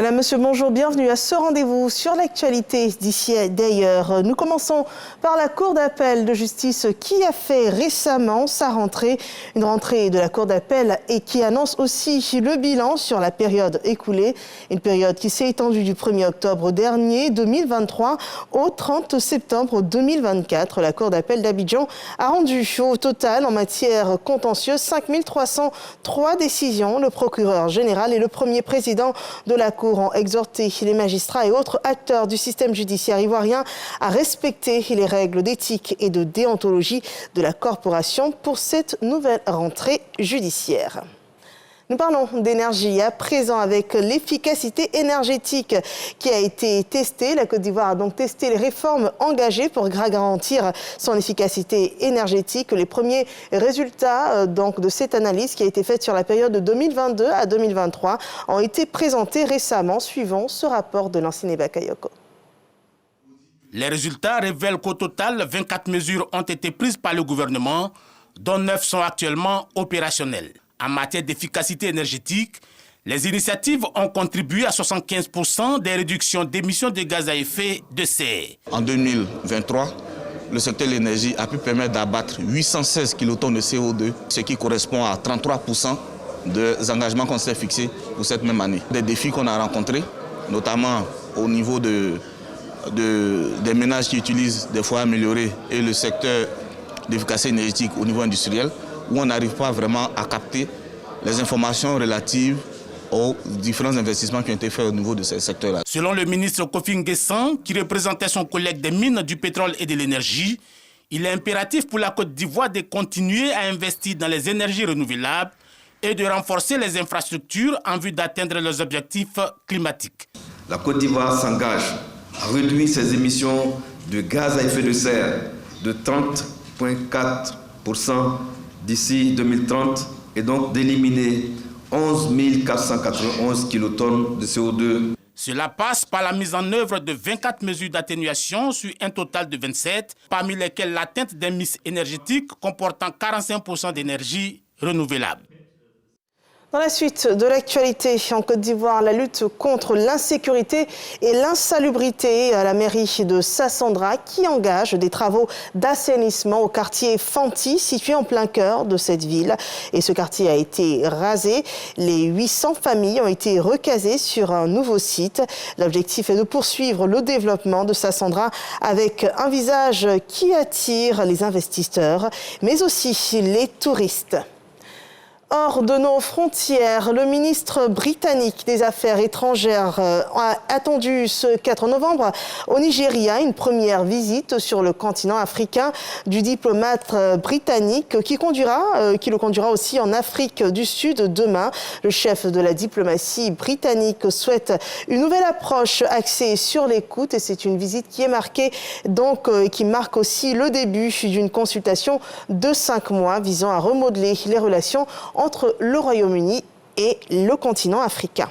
Madame, Monsieur, bonjour, bienvenue à ce rendez-vous sur l'actualité d'ici et d'ailleurs. Nous commençons par la Cour d'appel de justice qui a fait récemment sa rentrée, une rentrée de la Cour d'appel et qui annonce aussi le bilan sur la période écoulée, une période qui s'est étendue du 1er octobre dernier 2023 au 30 septembre 2024. La Cour d'appel d'Abidjan a rendu au total en matière contentieuse 5303 décisions. Le procureur général et le premier président de la Cour ont exhorté les magistrats et autres acteurs du système judiciaire ivoirien à respecter les règles d'éthique et de déontologie de la corporation pour cette nouvelle rentrée judiciaire. Nous parlons d'énergie à présent avec l'efficacité énergétique qui a été testée. La Côte d'Ivoire a donc testé les réformes engagées pour garantir son efficacité énergétique. Les premiers résultats de cette analyse qui a été faite sur la période de 2022 à 2023 ont été présentés récemment, suivant ce rapport de Lansine Bakayoko. Les résultats révèlent qu'au total, 24 mesures ont été prises par le gouvernement, dont 9 sont actuellement opérationnelles. En matière d'efficacité énergétique, les initiatives ont contribué à 75% des réductions d'émissions de gaz à effet de serre. En 2023, le secteur de l'énergie a pu permettre d'abattre 816 kilotonnes de CO2, ce qui correspond à 33% des engagements qu'on s'est fixés pour cette même année. Des défis qu'on a rencontrés, notamment au niveau des ménages qui utilisent des foyers améliorés et le secteur d'efficacité énergétique au niveau industriel, où on n'arrive pas vraiment à capter les informations relatives aux différents investissements qui ont été faits au niveau de ces secteurs-là. Selon le ministre Kofi Nguessan, qui représentait son collègue des mines, du pétrole et de l'énergie, il est impératif pour la Côte d'Ivoire de continuer à investir dans les énergies renouvelables et de renforcer les infrastructures en vue d'atteindre leurs objectifs climatiques. La Côte d'Ivoire s'engage à réduire ses émissions de gaz à effet de serre de 30,4% d'ici 2030 et donc d'éliminer 11 491 kilotonnes de CO2. Cela passe par la mise en œuvre de 24 mesures d'atténuation sur un total de 27, parmi lesquelles l'atteinte d'un mix énergétique comportant 45% d'énergie renouvelable. Dans la suite de l'actualité en Côte d'Ivoire, la lutte contre l'insécurité et l'insalubrité à la mairie de Sassandra qui engage des travaux d'assainissement au quartier Fanti, situé en plein cœur de cette ville. Et ce quartier a été rasé. Les 800 familles ont été recasées sur un nouveau site. L'objectif est de poursuivre le développement de Sassandra avec un visage qui attire les investisseurs, mais aussi les touristes. Hors de nos frontières, le ministre britannique des Affaires étrangères a attendu ce 4 novembre au Nigeria une première visite sur le continent africain du diplomate britannique qui le conduira aussi en Afrique du Sud demain. Le chef de la diplomatie britannique souhaite une nouvelle approche axée sur l'écoute et c'est une visite qui est marquée qui marque aussi le début d'une consultation de 5 mois visant à remodeler les relations entre le Royaume-Uni et le continent africain.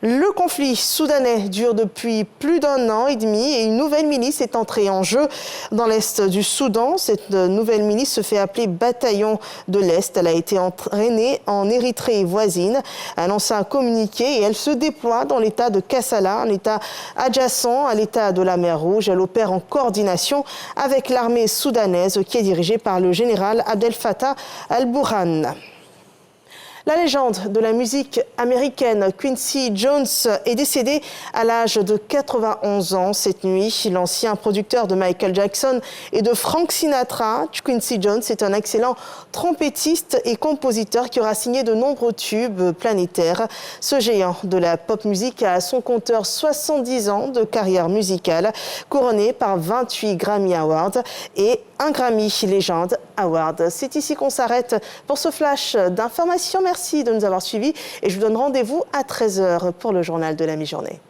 Le conflit soudanais dure depuis plus d'1 an et demi et une nouvelle milice est entrée en jeu dans l'est du Soudan. Cette nouvelle milice se fait appeler Bataillon de l'Est. Elle a été entraînée en Érythrée voisine, a annoncé un communiqué et elle se déploie dans l'état de Kassala, un état adjacent à l'état de la mer Rouge. Elle opère en coordination avec l'armée soudanaise qui est dirigée par le général Abdel Fattah al-Burhan. La légende de la musique américaine Quincy Jones est décédé à l'âge de 91 ans cette nuit. L'ancien producteur de Michael Jackson et de Frank Sinatra, Quincy Jones est un excellent trompettiste et compositeur qui aura signé de nombreux tubes planétaires. Ce géant de la pop musique a à son compteur 70 ans de carrière musicale, couronné par 28 Grammy Awards et un Grammy Legend Award. C'est ici qu'on s'arrête pour ce flash d'informations. Merci de nous avoir suivis et je vous donne rendez-vous à 13h pour le journal de la mi-journée.